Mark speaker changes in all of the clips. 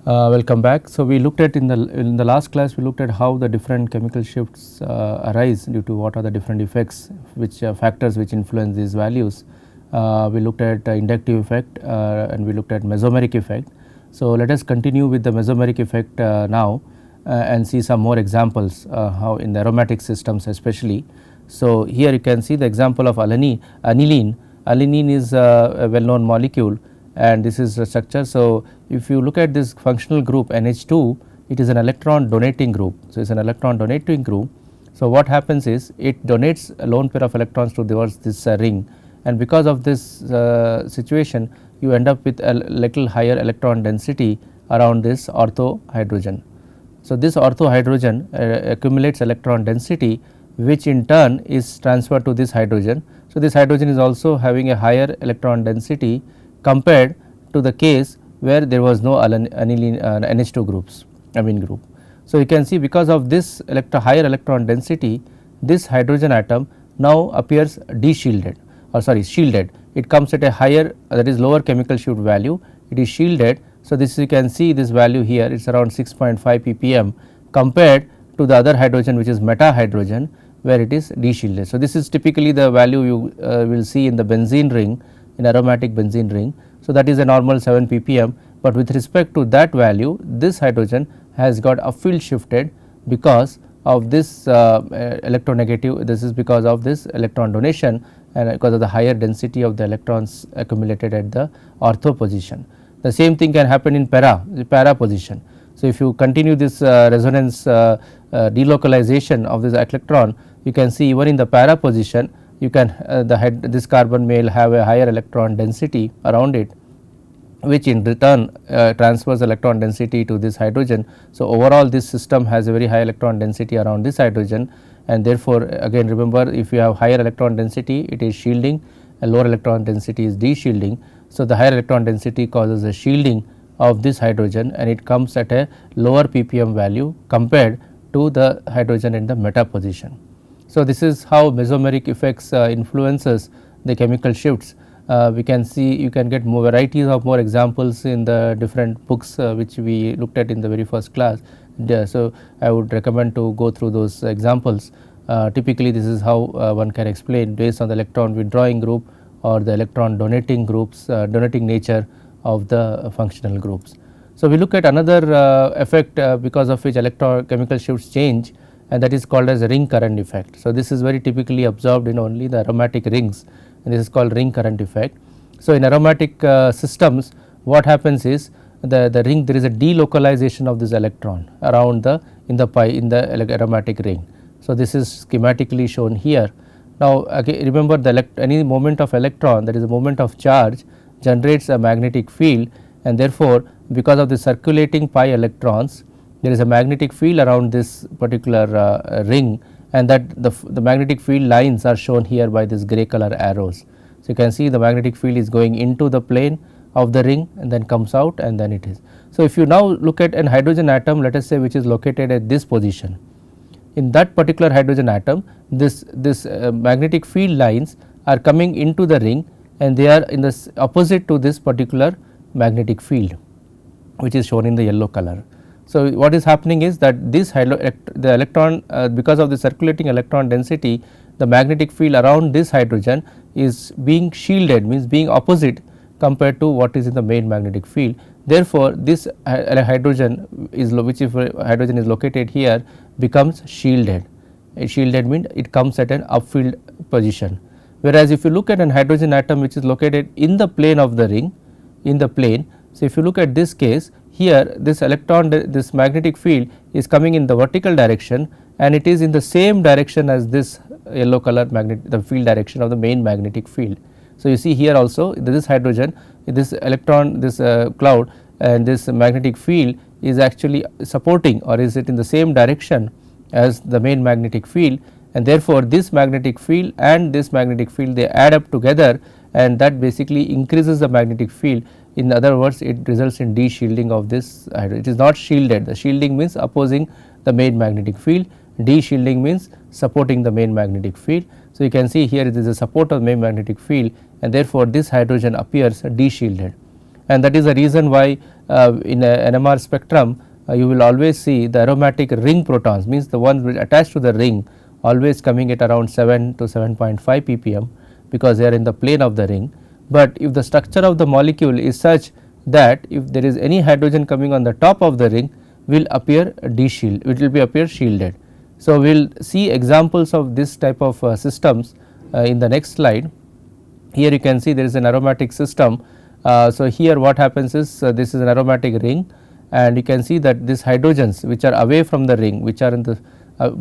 Speaker 1: Welcome back. So, we looked at in the last class we looked at how the different chemical shifts arise due to what are the different effects which factors which influence these values. We looked at inductive effect and we looked at mesomeric effect. So, let us continue with the mesomeric effect now and see some more examples how in the aromatic systems especially. So, here you can see the example of aniline. Aniline is a well known molecule and this is the structure. So, if you look at this functional group NH2, it is an electron donating group. So, it is an electron donating group. So, what happens is it donates a lone pair of electrons towards this ring, and because of this situation you end up with a little higher electron density around this ortho hydrogen. So, this ortho hydrogen accumulates electron density which in turn is transferred to this hydrogen. So, this hydrogen is also having a higher electron density compared to the case where there was no aniline NH2 groups amine group. So, you can see because of this higher electron density, this hydrogen atom now appears de-shielded or sorry shielded. It comes at a higher that is lower chemical shift value, it is shielded. So, this you can see this value here it is around 6.5 ppm compared to the other hydrogen which is meta hydrogen where it is de-shielded. So, this is typically the value you will see in the benzene ring, in aromatic benzene ring. So, that is a normal 7 ppm, but with respect to that value this hydrogen has got upfield shifted because of this electronegative, this is because of this electron donation and because of the higher density of the electrons accumulated at the ortho position. The same thing can happen in para position. So, if you continue this resonance delocalization of this electron, you can see even in the para position you can this carbon may have a higher electron density around it, which in return transfers electron density to this hydrogen. So, overall this system has a very high electron density around this hydrogen, and therefore, again remember if you have higher electron density it is shielding, a lower electron density is de-shielding. So, the higher electron density causes a shielding of this hydrogen and it comes at a lower ppm value compared to the hydrogen in the meta position. So, this is how mesomeric effects influences the chemical shifts. We can see you can get more varieties of more examples in the different books which we looked at in the very first class. So, I would recommend to go through those examples. Typically this is how one can explain based on the electron withdrawing group or the electron donating groups, donating nature of the functional groups. So, we look at another effect because of which electrochemical shifts change, and that is called as a ring current effect. So, this is very typically observed in only the aromatic rings, and this is called ring current effect. So, in aromatic systems what happens is the ring there is a delocalization of this electron around the in the aromatic ring. So, this is schematically shown here. Now, again remember the any moment of electron, that is a moment of charge, generates a magnetic field, and therefore, because of the circulating pi electrons there is a magnetic field around this particular ring, and that the magnetic field lines are shown here by this grey color arrows. So, you can see the magnetic field is going into the plane of the ring and then comes out and then it is. So, if you now look at an hydrogen atom, let us say which is located at this position, in that particular hydrogen atom this magnetic field lines are coming into the ring and they are in the opposite to this particular magnetic field which is shown in the yellow color. So, what is happening is that this the electron because of the circulating electron density, the magnetic field around this hydrogen is being shielded, means being opposite compared to what is in the main magnetic field. Therefore, this hydrogen is which if hydrogen is located here becomes shielded. Shielded means it comes at an upfield position, whereas if you look at an hydrogen atom which is located in the plane of the ring, in the plane. So, if you look at this case here, this electron, this magnetic field is coming in the vertical direction and it is in the same direction as this yellow color the field direction of the main magnetic field. So, you see here also this hydrogen, this electron, this cloud and this magnetic field is actually supporting, or is it in the same direction as the main magnetic field, and therefore, this magnetic field and this magnetic field they add up together and that basically increases the magnetic field. In other words, it results in de-shielding of this hydrogen. It is not shielded, the shielding means opposing the main magnetic field, de-shielding means supporting the main magnetic field. So, you can see here it is a support of the main magnetic field and therefore, this hydrogen appears de-shielded. and that is the reason why in a NMR spectrum you will always see the aromatic ring protons, means the ones which attached to the ring, always coming at around 7 to 7.5 ppm, because they are in the plane of the ring. But if the structure of the molecule is such that if there is any hydrogen coming on the top of the ring, will appear de-shield, it will be appear shielded. So, we will see examples of this type of systems in the next slide. Here you can see there is an aromatic system. So, here what happens is this is an aromatic ring, and you can see that these hydrogens which are away from the ring, which are in the on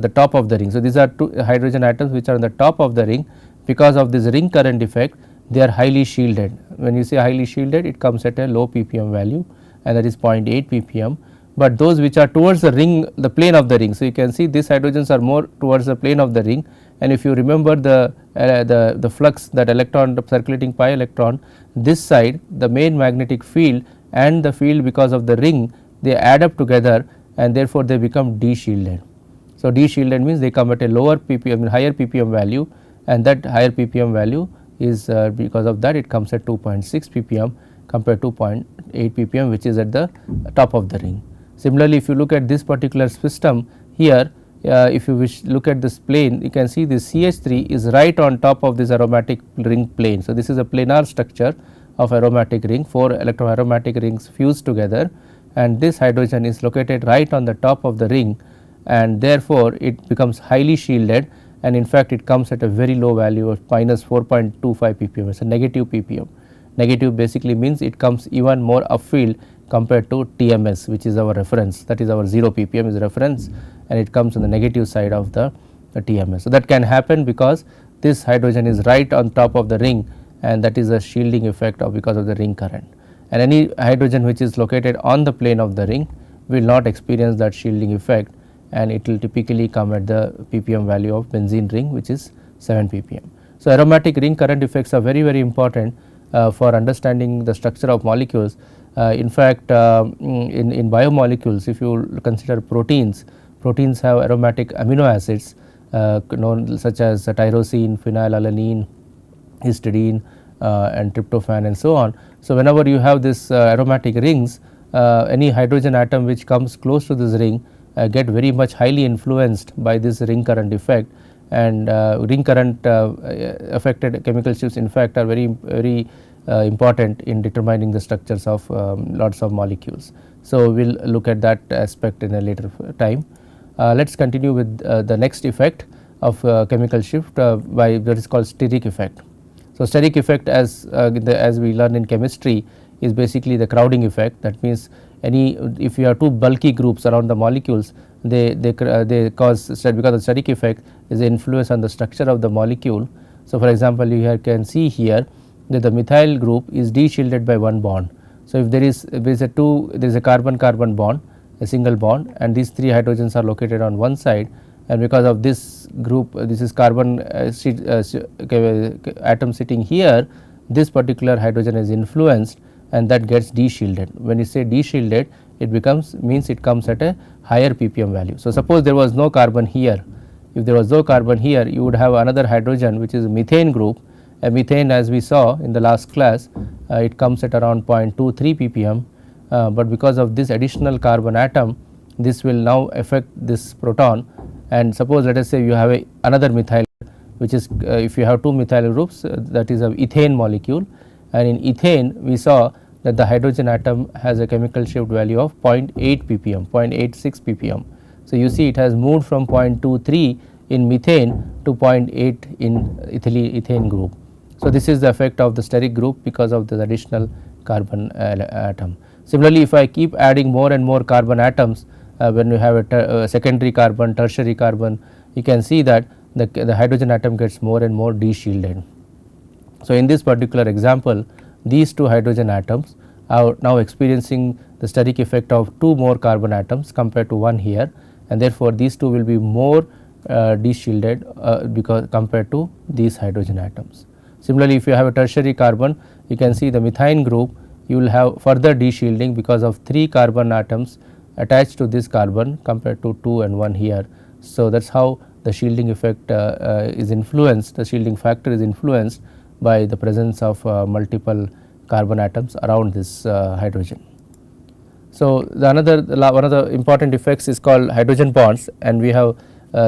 Speaker 1: the top of the ring. So, these are two hydrogen atoms which are on the top of the ring. Because of this ring current effect, they are highly shielded. When you say highly shielded, it comes at a low ppm value, and that is 0.8 ppm. But those which are towards the ring, the plane of the ring. So, you can see these hydrogens are more towards the plane of the ring, and if you remember the flux, that electron, the circulating pi electron, this side the main magnetic field and the field because of the ring, they add up together, and therefore, they become de-shielded. So, de-shielded means they come at a lower ppm, higher ppm value, and that higher ppm value is because of that it comes at 2.6 ppm compared to 0.8 ppm, which is at the top of the ring. Similarly, if you look at this particular system here, if you wish look at this plane, you can see this CH3 is right on top of this aromatic ring plane. So, this is a planar structure of aromatic ring, 4 electroaromatic rings fused together, and this hydrogen is located right on the top of the ring, and therefore, it becomes highly shielded, and in fact, it comes at a very low value of minus 4.25 ppm, it is a negative ppm. Negative basically means it comes even more upfield compared to TMS, which is our reference, that is our 0 ppm is reference, and it comes on the negative side of the TMS. So, that can happen because this hydrogen is right on top of the ring, and that is a shielding effect of because of the ring current, and any hydrogen which is located on the plane of the ring will not experience that shielding effect, and it will typically come at the ppm value of benzene ring, which is 7 ppm. So, aromatic ring current effects are very important for understanding the structure of molecules. In fact, in biomolecules, if you consider proteins, proteins have aromatic amino acids known such as tyrosine, phenylalanine, histidine, and tryptophan, and so on. So, whenever you have this aromatic rings, any hydrogen atom which comes close to this ring get very much highly influenced by this ring current effect, and ring current affected chemical shifts in fact are very important in determining the structures of lots of molecules. So, we will look at that aspect in a later time. Let us continue with the next effect of chemical shift by that is called steric effect. So, steric effect as we learn in chemistry is basically the crowding effect. That means, if you have two bulky groups around the molecules, they cause, because of steric effect is the influence on the structure of the molecule. So, for example, you can see here that the methyl group is de-shielded by one bond. So, if there is a carbon-carbon bond, a single bond, and these 3 hydrogens are located on one side, and because of this group, this is carbon atom sitting here, this particular hydrogen is influenced, and that gets de-shielded. When you say de-shielded, it means it comes at a higher ppm value. So, suppose there was no carbon here. If there was no carbon here, you would have another hydrogen which is a methane group. A methane, as we saw in the last class, it comes at around 0.23 ppm, but because of this additional carbon atom, this will now affect this proton. And suppose let us say you have another methyl, which is if you have 2 methyl groups, that is a ethane molecule, and in ethane we saw that the hydrogen atom has a chemical shift value of 0.8 ppm, 0.86 ppm. So, you see it has moved from 0.23 in methane to 0.8 in ethane group. So, this is the effect of the steric group because of the additional carbon atom. Similarly, if I keep adding more and more carbon atoms, when you have a secondary carbon, tertiary carbon, you can see that the hydrogen atom gets more and more de-shielded. So, in this particular example, these 2 hydrogen atoms are now experiencing the steric effect of 2 more carbon atoms compared to 1 here, and therefore, these 2 will be more de-shielded because compared to these hydrogen atoms. Similarly, if you have a tertiary carbon, you can see the methine group, you will have further de-shielding because of 3 carbon atoms attached to this carbon compared to 2 and 1 here. So, that is how the shielding effect is influenced, the shielding factor is influenced by the presence of multiple carbon atoms around this hydrogen. So, one of the important effects is called hydrogen bonds, and we have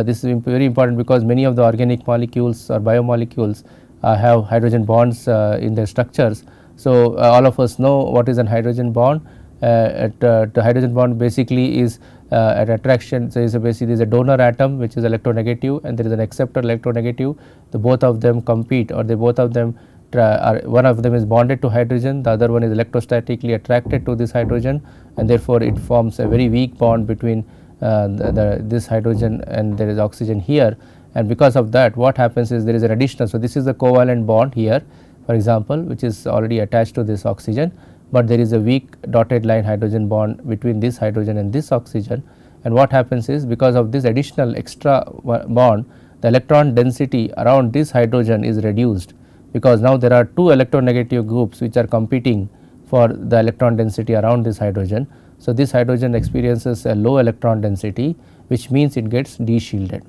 Speaker 1: this is very important because many of the organic molecules or biomolecules have hydrogen bonds in their structures. So, all of us know what is an hydrogen bond. The hydrogen bond basically is an attraction. So, basically there is a donor atom which is electronegative and there is an acceptor electronegative. The both of them compete, or they both of them one of them is bonded to hydrogen, the other one is electrostatically attracted to this hydrogen, and therefore it forms a very weak bond between this hydrogen and there is oxygen here, and because of that what happens is there is an additional. So, this is the covalent bond here for example, which is already attached to this oxygen, but there is a weak dotted line hydrogen bond between this hydrogen and this oxygen, and what happens is because of this additional extra bond, the electron density around this hydrogen is reduced, because now there are two electronegative groups which are competing for the electron density around this hydrogen. So, this hydrogen experiences a low electron density, which means it gets de-shielded.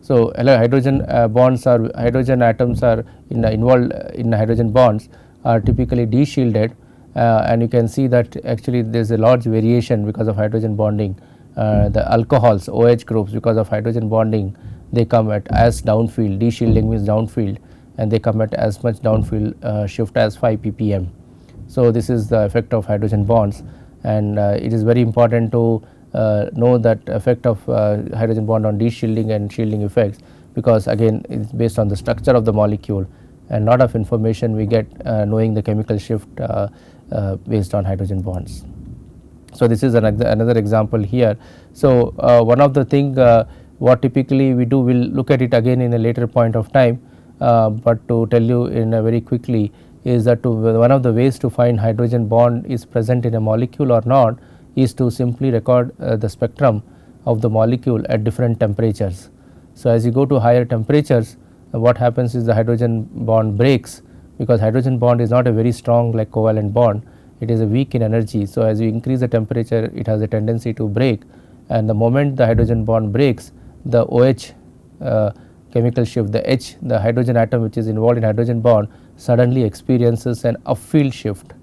Speaker 1: So, hydrogen bonds or hydrogen atoms are involved in hydrogen bonds are typically de-shielded, and you can see that actually there is a large variation because of hydrogen bonding. The alcohols OH groups, because of hydrogen bonding, they come at as downfield, de-shielding means downfield, and they come at as much downfield shift as 5 ppm. So, this is the effect of hydrogen bonds, and it is very important to know that effect of hydrogen bond on de-shielding and shielding effects, because again it is based on the structure of the molecule, and lot of information we get knowing the chemical shift based on hydrogen bonds. So, this is another example here. So, one of the thing what typically we do, we will look at it again in a later point of time, but to tell you in a very quickly is that one of the ways to find hydrogen bond is present in a molecule or not is to simply record the spectrum of the molecule at different temperatures. So, as you go to higher temperatures, what happens is the hydrogen bond breaks, because hydrogen bond is not a very strong like covalent bond, it is a weak in energy. So, as you increase the temperature, it has a tendency to break, and the moment the hydrogen bond breaks, the OH chemical shift, the H, the hydrogen atom which is involved in hydrogen bond suddenly experiences an upfield shift,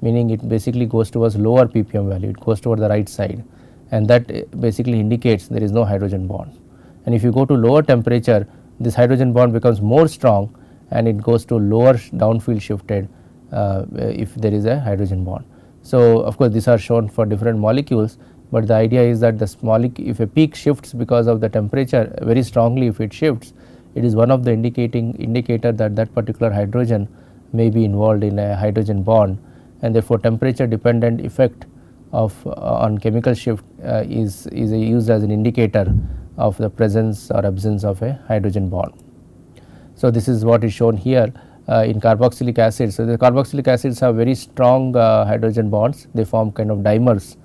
Speaker 1: meaning it basically goes towards lower ppm value, it goes toward the right side, and that basically indicates there is no hydrogen bond. And if you go to lower temperature, this hydrogen bond becomes more strong and it goes to lower downfield shifted if there is a hydrogen bond. So, of course, these are shown for different molecules, but the idea is that this molecule, if a peak shifts because of the temperature very strongly, if it shifts, it is one of the indicator that that particular hydrogen may be involved in a hydrogen bond, and therefore temperature dependent effect of on chemical shift is used as an indicator of the presence or absence of a hydrogen bond. So, this is what is shown here in carboxylic acid. So, the carboxylic acids have very strong hydrogen bonds, they form kind of dimers,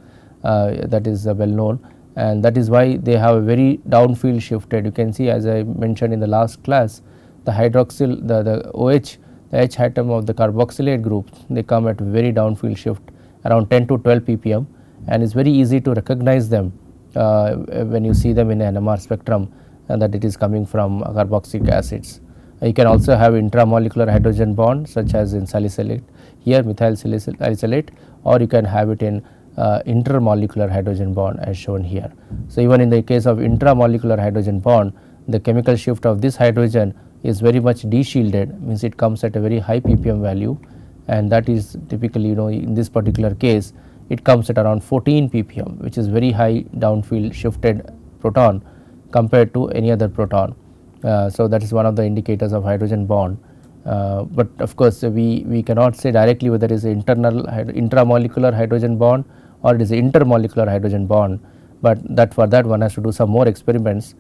Speaker 1: that is well known, and that is why they have a very downfield shifted. You can see, as I mentioned in the last class, the hydroxyl, the OH, the H atom of the carboxylate group, they come at very downfield shift around 10 to 12 ppm, and it is very easy to recognize them when you see them in an NMR spectrum, and that it is coming from carboxylic acids. You can also have intramolecular hydrogen bond such as in salicylate, here methyl salicylate, or you can have it in intermolecular hydrogen bond as shown here. So, even in the case of intramolecular hydrogen bond, the chemical shift of this hydrogen is very much de-shielded, means it comes at a very high ppm value, and that is typically, in this particular case it comes at around 14 ppm, which is very high downfield shifted proton compared to any other proton. So, that is one of the indicators of hydrogen bond, but of course, we cannot say directly whether it is intramolecular hydrogen bond or it is intermolecular hydrogen bond, but that for that one has to do some more experiments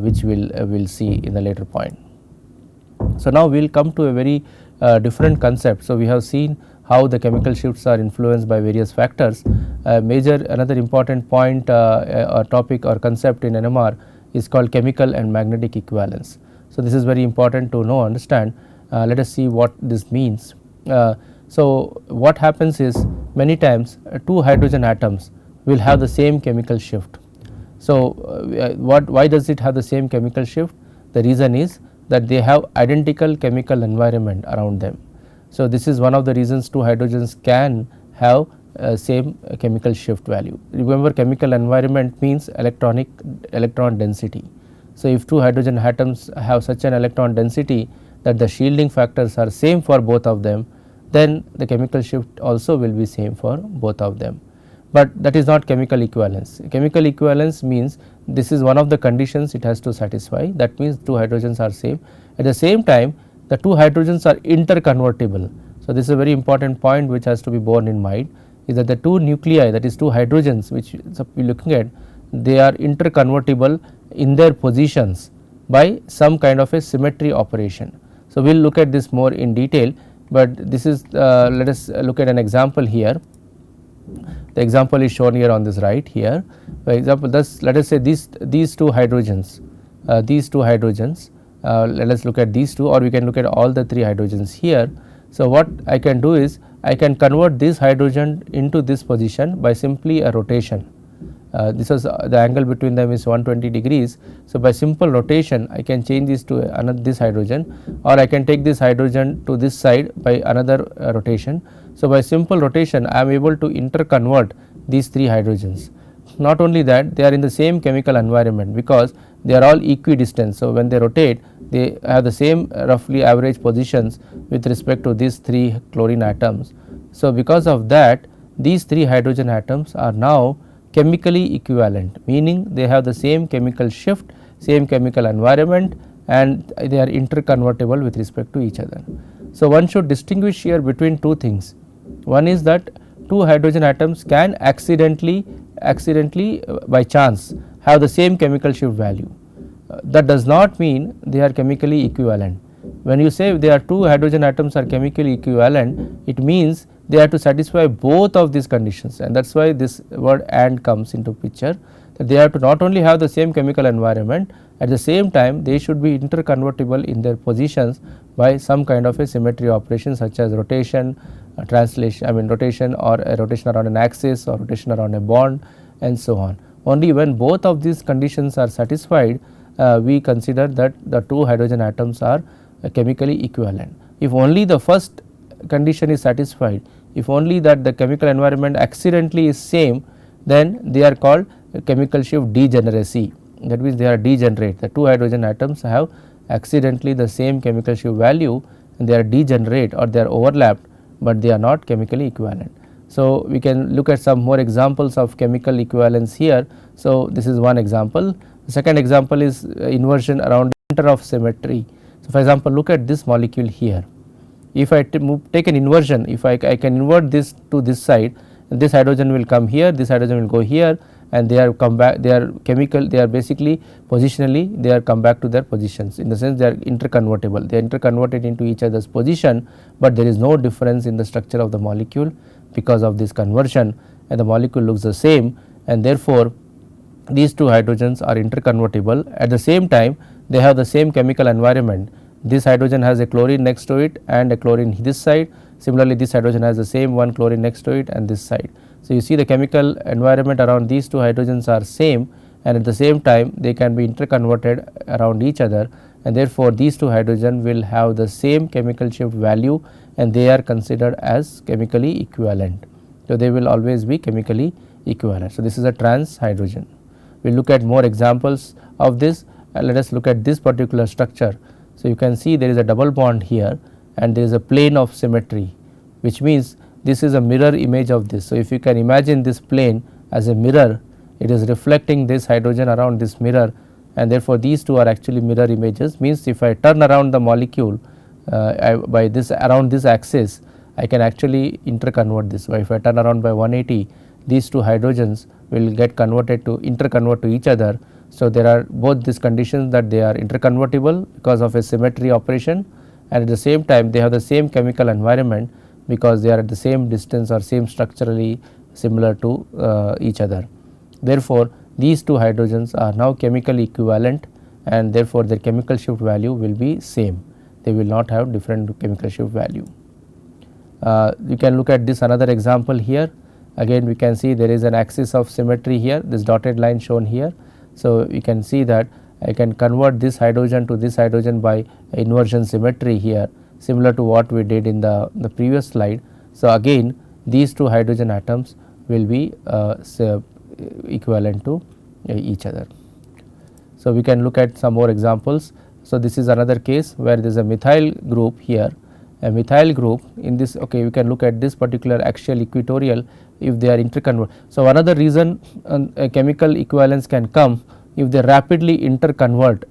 Speaker 1: which we will see in the later point. So, now we will come to a very different concept. So, we have seen how the chemical shifts are influenced by various factors. Another important point or topic or concept in NMR is called chemical and magnetic equivalence. So, this is very important to understand. Let us see what this means. So, what happens is many times two hydrogen atoms will have the same chemical shift. So, why does it have the same chemical shift? The reason is that they have identical chemical environment around them. So, this is one of the reasons two hydrogens can have same chemical shift value. Remember, chemical environment means electron density. So, if two hydrogen atoms have such an electron density that the shielding factors are same for both of them, then the chemical shift also will be same for both of them. But that is not chemical equivalence. Chemical equivalence means this is one of the conditions it has to satisfy, that means two hydrogens are same. At the same time, the two hydrogens are interconvertible. So, this is a very important point which has to be borne in mind, is that the two nuclei, that is two hydrogens which we are looking at, they are interconvertible in their positions by some kind of a symmetry operation. So, we will look at this more in detail, but this is let us look at an example here. The example is shown here on this right here. For example, thus let us say these two hydrogens, let us look at these two, or we can look at all the three hydrogens here. So, what I can do is I can convert this hydrogen into this position by simply a rotation. This is the angle between them is 120 degrees. So, by simple rotation I can change this to another this hydrogen, or I can take this hydrogen to this side by another rotation. So, by simple rotation I am able to interconvert these three hydrogens. Not only that, they are in the same chemical environment because they are all equidistant. So, when they rotate, they have the same roughly average positions with respect to these three chlorine atoms. So, because of that, these three hydrogen atoms are now chemically equivalent, meaning they have the same chemical shift, same chemical environment, and they are interconvertible with respect to each other. So, one should distinguish here between two things. One is that two hydrogen atoms can accidentally by chance have the same chemical shift value. That does not mean they are chemically equivalent. When you say there are two hydrogen atoms are chemically equivalent, it means they have to satisfy both of these conditions, and that is why this word and comes into picture, that they have to not only have the same chemical environment, at the same time they should be interconvertible in their positions by some kind of a symmetry operation such as rotation, rotation, or a rotation around an axis, or rotation around a bond, and so on. Only when both of these conditions are satisfied, we consider that the two hydrogen atoms are chemically equivalent. If only the first condition is satisfied, if only that the chemical environment accidentally is same, then they are called chemical shift degeneracy. That means they are degenerate. The two hydrogen atoms have accidentally the same chemical shift value, and they are degenerate or they are overlapped, but they are not chemically equivalent. So, we can look at some more examples of chemical equivalence here. So, this is one example. The second example is inversion around center of symmetry. So, for example, look at this molecule here. If I take an inversion, if I can invert this to this side, this hydrogen will come here, this hydrogen will go here, and they are come back, they are chemical, they are basically positionally they are come back to their positions, in the sense they are interconvertible, they are interconverted into each other's position, but there is no difference in the structure of the molecule because of this conversion, and the molecule looks the same, and therefore, these two hydrogens are interconvertible. At the same time, they have the same chemical environment. This hydrogen has a chlorine next to it and a chlorine this side. Similarly, this hydrogen has the same one chlorine next to it and this side. So, you see the chemical environment around these two hydrogens are same, and at the same time they can be interconverted around each other, and therefore, these two hydrogen will have the same chemical shift value, and they are considered as chemically equivalent. So, they will always be chemically equivalent. So, this is a trans hydrogen. We will look at more examples of this. Let us look at this particular structure. So, you can see there is a double bond here, and there is a plane of symmetry, which means this is a mirror image of this. So, if you can imagine this plane as a mirror, it is reflecting this hydrogen around this mirror, and therefore, these two are actually mirror images. Means if I turn around the molecule by this around this axis, I can actually interconvert this. So, if I turn around by 180, these two hydrogens will get converted to interconvert to each other. So, there are both these conditions that they are interconvertible because of a symmetry operation, and at the same time they have the same chemical environment because they are at the same distance or same structurally similar to each other. Therefore, these two hydrogens are now chemically equivalent, and therefore, their chemical shift value will be same. They will not have different chemical shift value. You can look at this another example here. Again, we can see there is an axis of symmetry here, this dotted line shown here. So, you can see that I can convert this hydrogen to this hydrogen by inversion symmetry here. similar to what we did in the previous slide. So, again these two hydrogen atoms will be equivalent to each other. So, we can look at some more examples. So, this is another case where there is a methyl group here, a methyl group in this. Okay, we can look at this particular axial equatorial if they are interconvert. So, another reason a chemical equivalence can come if they rapidly interconvert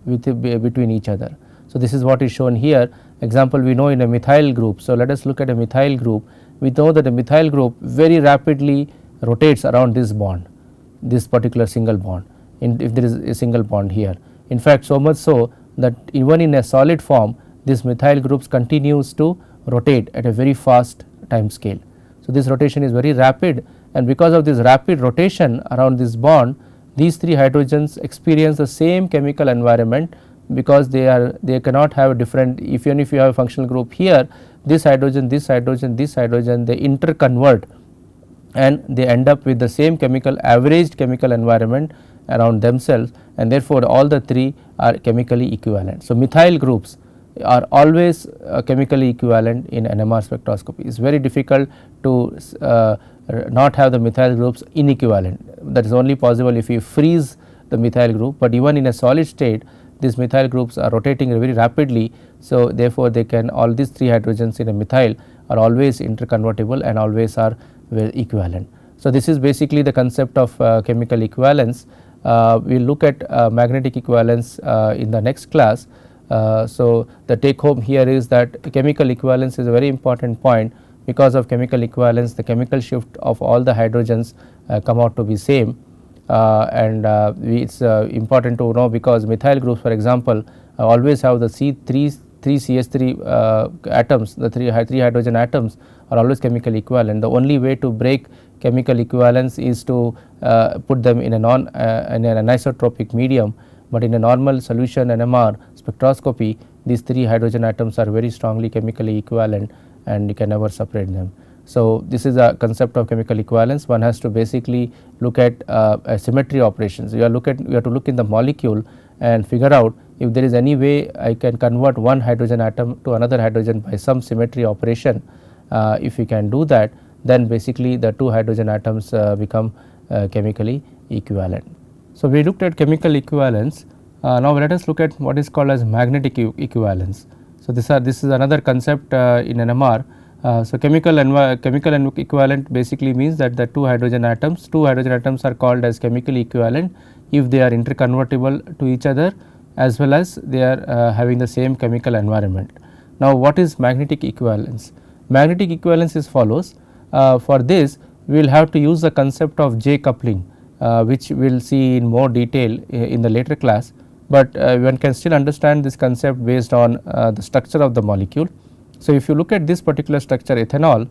Speaker 1: between each other. So, this is what is shown here. Example, we know in a methyl group. So, let us look at a methyl group. We know that a methyl group very rapidly rotates around this bond, this particular single bond, if there is a single bond here. In fact, so much so that even in a solid form this methyl groups continues to rotate at a very fast time scale. So, this rotation is very rapid, and because of this rapid rotation around this bond, these three hydrogens experience the same chemical environment, because they cannot have a different, even if you have a functional group here, this hydrogen, this hydrogen, this hydrogen, they interconvert and they end up with the same chemical averaged chemical environment around themselves, and therefore, all the three are chemically equivalent. So, methyl groups are always chemically equivalent in NMR spectroscopy. It is very difficult to not have the methyl groups inequivalent. That is only possible if you freeze the methyl group, but even in a solid state these methyl groups are rotating very rapidly. So, therefore, they can, all these three hydrogens in a methyl are always interconvertible and always are very equivalent. So, this is basically the concept of chemical equivalence. We will look at magnetic equivalence in the next class. So, the take home here is that chemical equivalence is a very important point. Because of chemical equivalence, the chemical shift of all the hydrogens come out to be same, and it is important to know, because methyl groups, for example, always have the three CH3 atoms, the three hydrogen atoms are always chemically equivalent. The only way to break chemical equivalence is to put them in in an anisotropic medium, but in a normal solution NMR spectroscopy, these three hydrogen atoms are very strongly chemically equivalent and you can never separate them. So, this is a concept of chemical equivalence. One has to basically look at symmetry operations. You have to look in the molecule and figure out if there is any way I can convert one hydrogen atom to another hydrogen by some symmetry operation. If we can do that, then basically the two hydrogen atoms become chemically equivalent. So, we looked at chemical equivalence. Now, let us look at what is called as magnetic equivalence. So, this is another concept in NMR. So, chemical equivalent basically means that the two hydrogen atoms are called as chemically equivalent if they are interconvertible to each other, as well as they are having the same chemical environment. Now, what is magnetic equivalence? Magnetic equivalence is follows. For this, we will have to use the concept of J coupling, which we will see in more detail in the later class, but one can still understand this concept based on the structure of the molecule. So, if you look at this particular structure, ethanol,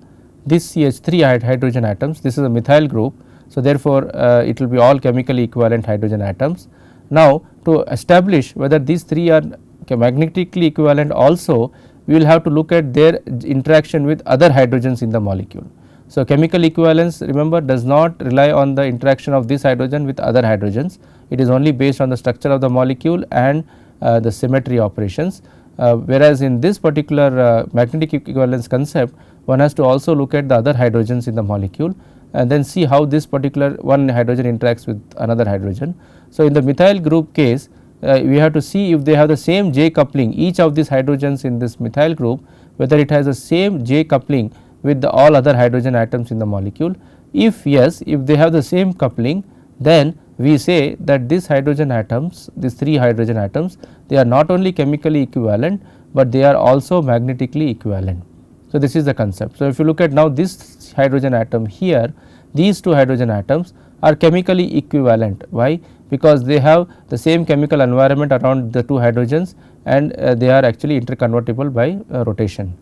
Speaker 1: this CH3 hydrogen atoms, this is a methyl group. So, therefore, it will be all chemically equivalent hydrogen atoms. Now, to establish whether these three are magnetically equivalent also, we will have to look at their interaction with other hydrogens in the molecule. So, chemical equivalence, remember, does not rely on the interaction of this hydrogen with other hydrogens. It is only based on the structure of the molecule and the symmetry operations. Whereas, in this particular magnetic equivalence concept, one has to also look at the other hydrogens in the molecule and then see how this particular one hydrogen interacts with another hydrogen. So, in the methyl group case, we have to see if they have the same J coupling, each of these hydrogens in this methyl group, whether it has the same J coupling with the all other hydrogen atoms in the molecule. If yes, if they have the same coupling, then we say that these hydrogen atoms, these three hydrogen atoms, they are not only chemically equivalent, but they are also magnetically equivalent. So, this is the concept. So, if you look at now this hydrogen atom here, these two hydrogen atoms are chemically equivalent. Why? Because they have the same chemical environment around the two hydrogens and they are actually interconvertible by rotation.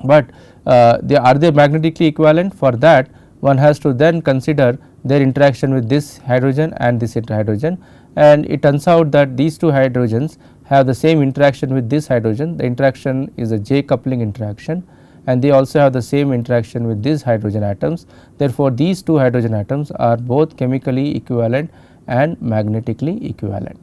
Speaker 1: But are they magnetically equivalent? For that, one has to then consider their interaction with this hydrogen and this hydrogen, and it turns out that these two hydrogens have the same interaction with this hydrogen. The interaction is a J coupling interaction, and they also have the same interaction with these hydrogen atoms. Therefore, these two hydrogen atoms are both chemically equivalent and magnetically equivalent.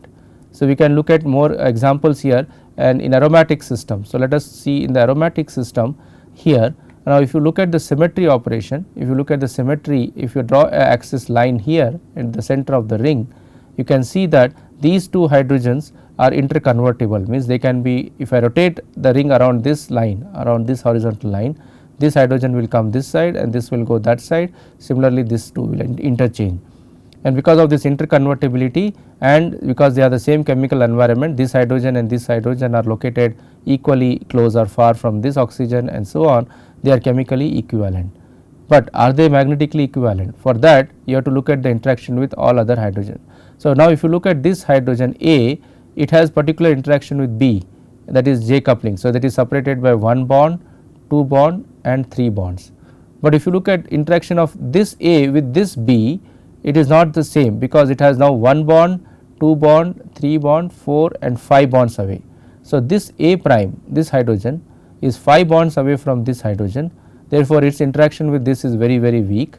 Speaker 1: So, we can look at more examples here. and in aromatic system. So, let us see in the aromatic system here. Now, if you look at the symmetry operation, if you look at the symmetry, if you draw a axis line here in the center of the ring, you can see that these two hydrogens are interconvertible, means they can be, if I rotate the ring around this line, around this horizontal line, this hydrogen will come this side and this will go that side. Similarly, these two will interchange, and because of this interconvertibility and because they are the same chemical environment, this hydrogen and this hydrogen are located equally close or far from this oxygen and so on, they are chemically equivalent. But are they magnetically equivalent? For that you have to look at the interaction with all other hydrogen. So, now if you look at this hydrogen A, it has particular interaction with B, that is J coupling. So, that is separated by 1 bond, 2 bond and 3 bonds. But if you look at interaction of this A with this B, it is not the same, because it has now 1 bond, 2 bond, 3 bond, 4 and 5 bonds away. So, this A prime, this hydrogen is 5 bonds away from this hydrogen, therefore, its interaction with this is very weak,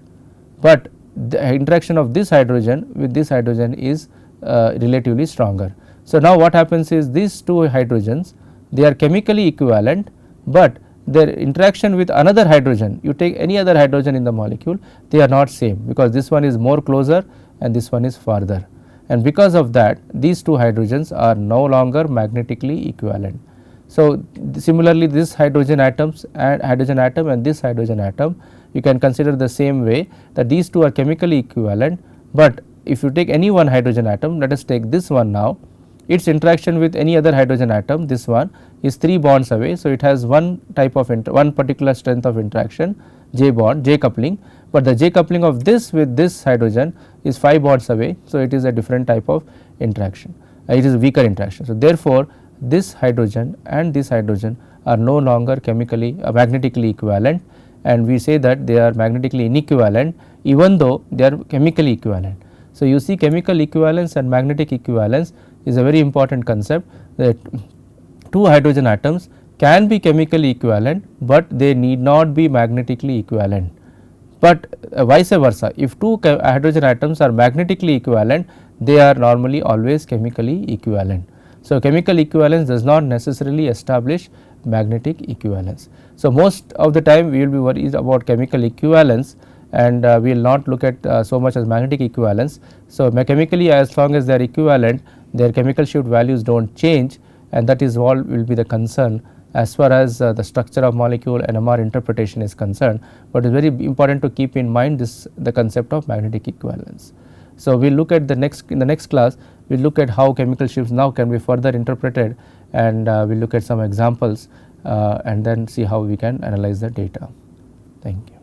Speaker 1: but the interaction of this hydrogen with this hydrogen is relatively stronger. So, now what happens is these two hydrogens, they are chemically equivalent, but their interaction with another hydrogen, you take any other hydrogen in the molecule, they are not same, because this one is more closer and this one is farther, and because of that these two hydrogens are no longer magnetically equivalent. So, similarly this hydrogen atoms and hydrogen atom and this hydrogen atom, you can consider the same way, that these two are chemically equivalent, but if you take any one hydrogen atom, let us take this one now, its interaction with any other hydrogen atom, this one is 3 bonds away. So, it has one type of one particular strength of interaction, J bond, J coupling, but the J coupling of this with this hydrogen is 5 bonds away. So, it is a different type of interaction, it is a weaker interaction. So, therefore, this hydrogen and this hydrogen are no longer chemically magnetically equivalent, and we say that they are magnetically inequivalent even though they are chemically equivalent. So, you see chemical equivalence and magnetic equivalence is a very important concept, that two hydrogen atoms can be chemically equivalent, but they need not be magnetically equivalent. But vice versa, if two hydrogen atoms are magnetically equivalent, they are normally always chemically equivalent. So, chemical equivalence does not necessarily establish magnetic equivalence. So, most of the time we will be worried about chemical equivalence, and we will not look at so much as magnetic equivalence. So, chemically, as long as they are equivalent, their chemical shift values do not change, and that is all will be the concern as far as the structure of molecule NMR interpretation is concerned, but it is very important to keep in mind this the concept of magnetic equivalence. So, we will look at in the next class we will look at how chemical shifts now can be further interpreted, and we will look at some examples and then see how we can analyze the data. Thank you.